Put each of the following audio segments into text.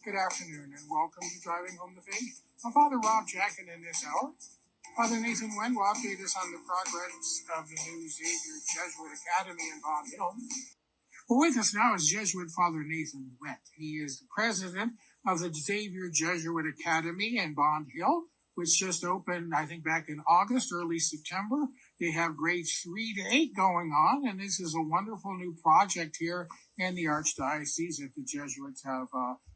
Good afternoon and welcome to Driving Home the Faith. I'm Father Rob Jacket in this hour. Father Nathan Wendt will update us on the progress of the new Xavier Jesuit Academy in Bond Hill. Well, with us now is Jesuit Father Nathan Wendt. He is the president of the Xavier Jesuit Academy in Bond Hill, which just opened, I think, back in August, early September. They have grades 3 to 8 going on, and this is a wonderful new project here in the Archdiocese that the Jesuits have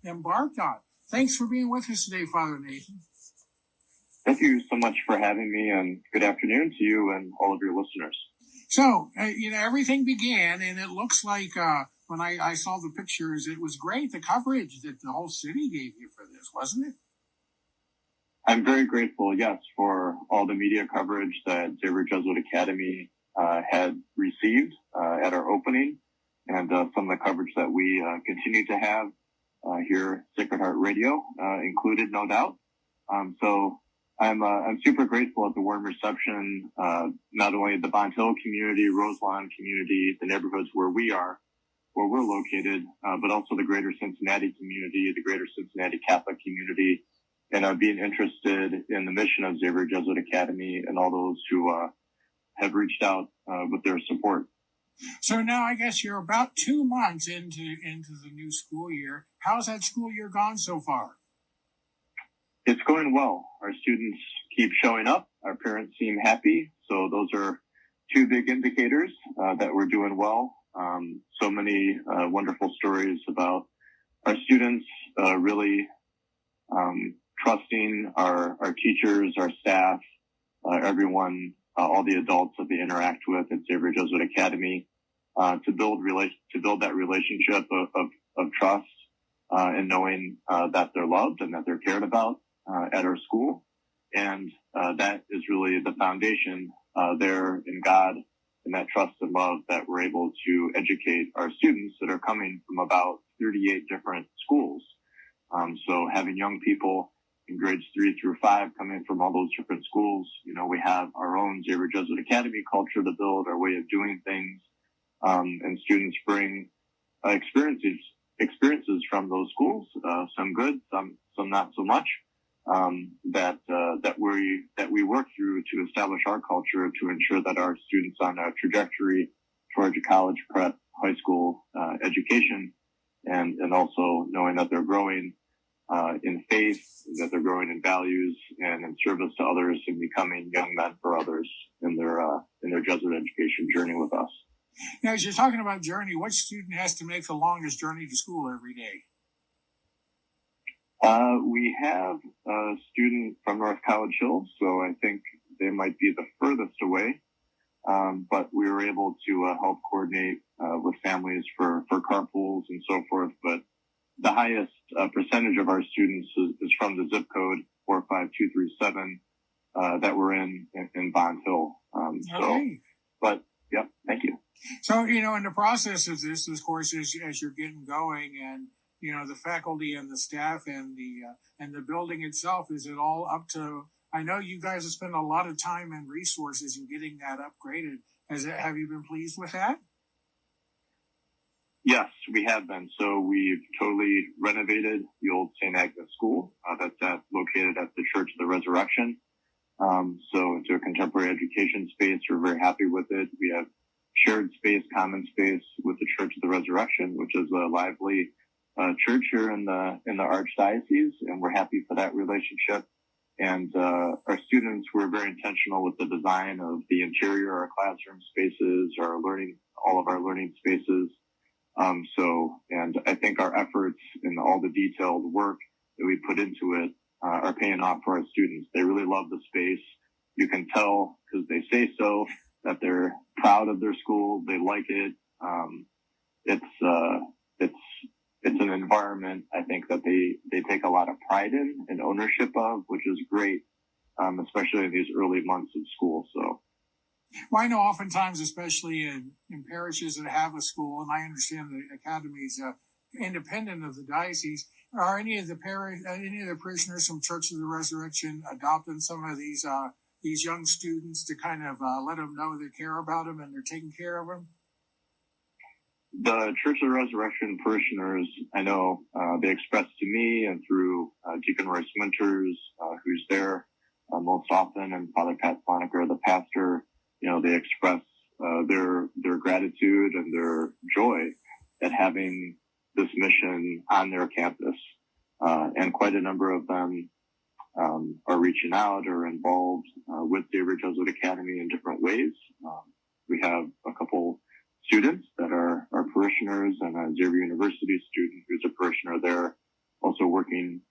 embarked on. Thanks for being with us today, Father Nathan. Thank you so much for having me, and good afternoon to you and all of your listeners. So, everything began, and it looks like when I saw the pictures, it was great, the coverage that the whole city gave you for this, wasn't it? I'm very grateful, yes, for all the media coverage that Xavier Jesuit Academy had received at our opening, and some of the coverage that we continue to have here at Sacred Heart Radio included, no doubt. So I'm super grateful at the warm reception, not only the Bond Hill community, Roselawn community, the neighborhoods where we're located, but also the greater Cincinnati community, the greater Cincinnati Catholic community, and being interested in the mission of Xavier Jesuit Academy and all those who have reached out with their support. So now I guess you're about 2 months into the new school year. How's that school year gone so far? It's going well. Our students keep showing up. Our parents seem happy. So those are two big indicators that we're doing well. So many wonderful stories about our students really trusting our teachers, our staff, everyone, all the adults that they interact with at Xavier Jesuit Academy, to build that relationship of trust, and knowing that they're loved and that they're cared about at our school. And that is really the foundation there in God, and that trust and love that we're able to educate our students that are coming from about 38 different schools. So having young people in grades 3 through 5 coming from all those different schools, we have our own Xavier Jesuit Academy culture to build, our way of doing things, and students bring experiences from those schools, some good, some not so much, that we work through to establish our culture to ensure that our students on a trajectory towards a college, prep, high school education, and also knowing that they're growing in faith, that they're growing in values and in service to others, and becoming young men for others in their Jesuit education journey with us. Now, as you're talking about journey, what student has to make the longest journey to school every day? We have a student from North College Hills, so I think they might be the furthest away. But we were able to help coordinate with families for carpools and so forth. But the highest percentage of our students is from the zip code 45237 that we're in Bond Hill. Okay. But yep, thank you. So, in the process of this, of course, as you're getting going, and the faculty and the staff and the building itself, is it all up to? I know you guys have spent a lot of time and resources in getting that upgraded. Have you been pleased with that? Yes, we have been. So we've totally renovated the old St. Agnes School that's located at the Church of the Resurrection. So into a contemporary education space. We're very happy with it. We have shared space, common space with the Church of the Resurrection, which is a lively church here in the Archdiocese, and we're happy for that relationship. And our students were very intentional with the design of the interior, our classroom spaces, all of our learning spaces. And I think our efforts and all the detailed work that we put into it are paying off for our students. They really love the space. You can tell, because they say so, that they're proud of their school. They like it. It's an environment, I think, that they take a lot of pride in and ownership of, which is great, especially in these early months of school. So. Well, I know oftentimes, especially in parishes that have a school, and I understand the academy's independent of the diocese, are any of the parishioners from Church of the Resurrection adopting some of these young students to kind of let them know they care about them and they're taking care of them? The Church of the Resurrection parishioners, I know, they express to me and through Deacon Royce Winters, who's there most often, and Father Pat Flanaker, the pastor, they express their gratitude and their joy at having this mission on their campus. And quite a number of them are reaching out or involved with Xavier Jesuit Academy in different ways. We have a couple students that are parishioners, and a Xavier University student who's a parishioner there, also working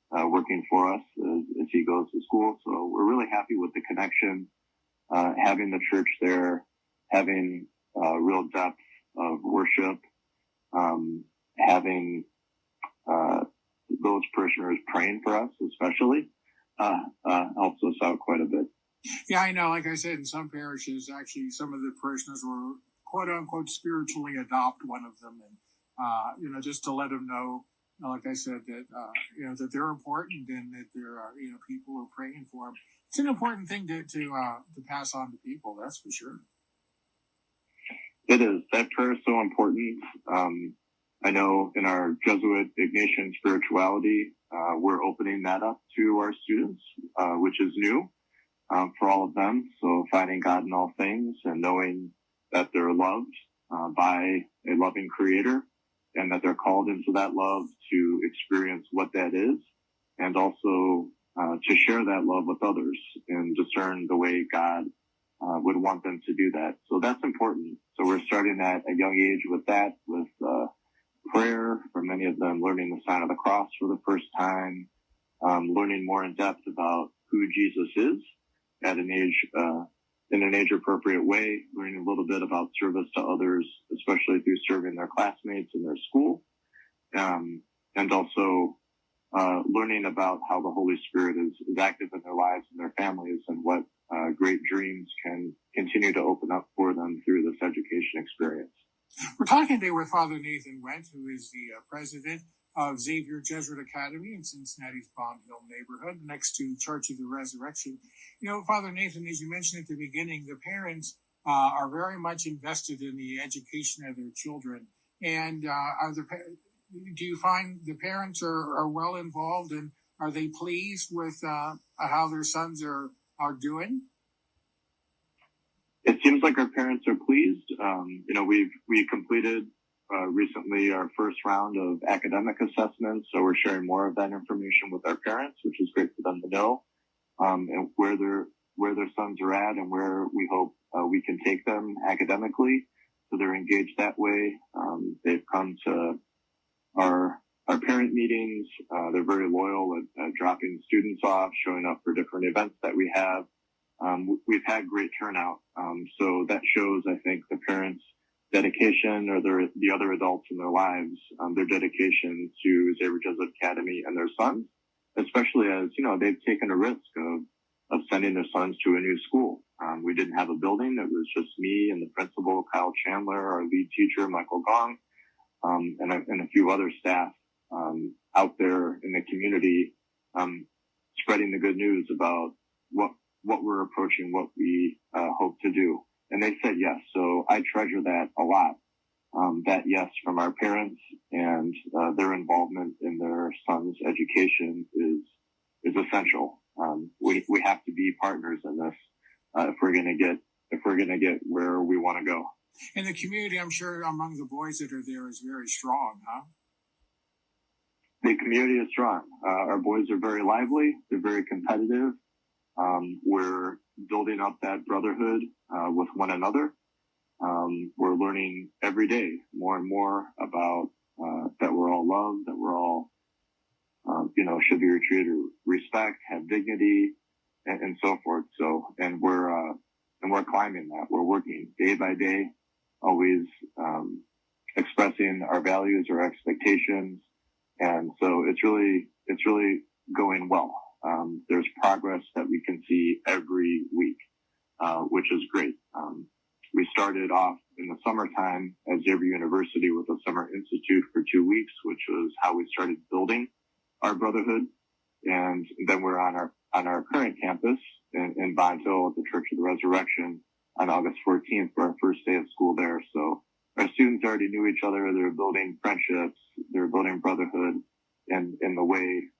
for us as he goes to school. So we're really happy with the connection, having the church there, having real depth of worship, having those parishioners praying for us, especially, helps us out quite a bit. Yeah, I know. Like I said, in some parishes, actually, some of the parishioners were quote unquote spiritually adopt one of them, and just to let them know, like I said, that that they're important and that there are people who are praying for them. It's an important thing to pass on to people. That's for sure. It is. That prayer is so important. I know in our Jesuit Ignatian spirituality, we're opening that up to our students, which is new for all of them. So finding God in all things and knowing that they're loved by a loving Creator, and that they're called into that love to experience what that is, and also to share that love with others and discern the way God would want them to do that. So that's important. So we're starting at a young age with that, with prayer, for many of them learning the sign of the cross for the first time, learning more in depth about who Jesus is at an age, in an age-appropriate way, learning a little bit about service to others, especially through serving their classmates in their school, and also learning about how the Holy Spirit is active in their lives and their families, and what great dreams can continue to open up for them through this education experience. We're talking today with Father Nathan Wendt, who is the president of Xavier Jesuit Academy in Cincinnati's Bond Hill neighborhood, next to Church of the Resurrection. Father Nathan, as you mentioned at the beginning, the parents are very much invested in the education of their children. And do you find the parents are well involved, and are they pleased with how their sons are doing? It seems like our parents are pleased. We completed recently our first round of academic assessments, so we're sharing more of that information with our parents, which is great for them to know, and where their sons are at, and where we hope we can take them academically. So they're engaged that way. They've come to our parent meetings. They're very loyal at dropping students off, showing up for different events that we have. We've had great turnout. So that shows, I think, the parents' dedication, or the other adults in their lives, their dedication to Xavier Jesuit Academy and their sons, especially as, they've taken a risk of sending their sons to a new school. We didn't have a building. It was just me and the principal, Kyle Chandler, our lead teacher, Michael Gong, and a few other staff out there in the community, spreading the good news about what we're approaching, what we hope to do. And they said yes. So I treasure that a lot. That yes from our parents, and their involvement in their son's education is essential. We have to be partners in this if we're gonna get where we want to go. And the community, I'm sure, among the boys that are there is very strong, huh? The community is strong. Our boys are very lively. They're very competitive. We're building up that brotherhood with one another. We're learning every day more and more about that we're all loved, that we're all should be treated with respect, have dignity, and so forth. So, and we're climbing that. We're working day by day, always expressing our values, our expectations, and so it's really going well. There's progress that we can see every week, which is great. We started off in the summertime at Xavier University with a summer institute for 2 weeks, which was how we started building our brotherhood. And then we're on our current campus in Bond Hill at the Church of the Resurrection on August 14th for our first day of school there. So our students already knew each other. They were building friendships. They were building brotherhood in the way,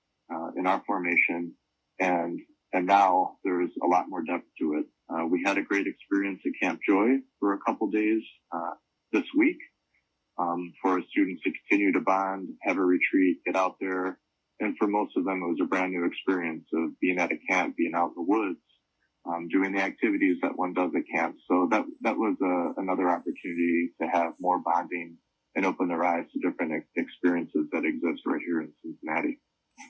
in our formation. And now there's a lot more depth to it. We had a great experience at Camp Joy for a couple days, this week, for our students to continue to bond, have a retreat, get out there. And for most of them, it was a brand new experience of being at a camp, being out in the woods, doing the activities that one does at camp. So that was another opportunity to have more bonding and open their eyes to different experiences that exist right here in Cincinnati.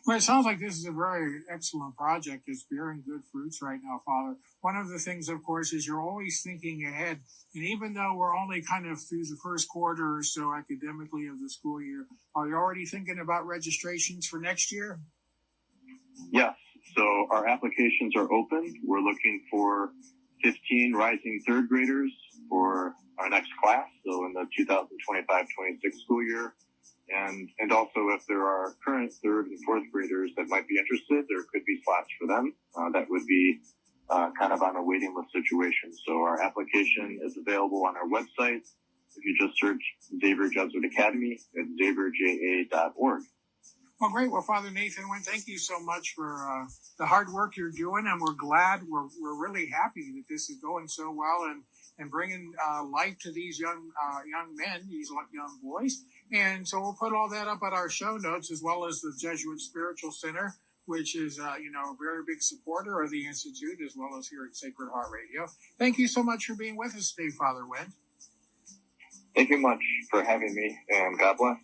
Well, it sounds like this is a very excellent project. It's bearing good fruits right now, Father. One of the things, of course, is you're always thinking ahead. And even though we're only kind of through the first quarter or so academically of the school year, are you already thinking about registrations for next year? Yes. So our applications are open. We're looking for 15 rising third graders for our next class. So in the 2025-26 school year. And also if there are current third and fourth graders that might be interested, there could be slots for them. That would be kind of on a waiting list situation. So our application is available on our website. If you just search Xavier Jesuit Academy at xavierja.org. Well, great. Well, Father Nathan Wendt, thank you so much for the hard work you're doing, and we're glad. We're really happy that this is going so well and bringing life to these young men, these young boys. And so we'll put all that up at our show notes, as well as the Jesuit Spiritual Center, which is a very big supporter of the Institute, as well as here at Sacred Heart Radio. Thank you so much for being with us today, Father Wendt. Thank you much for having me, and God bless.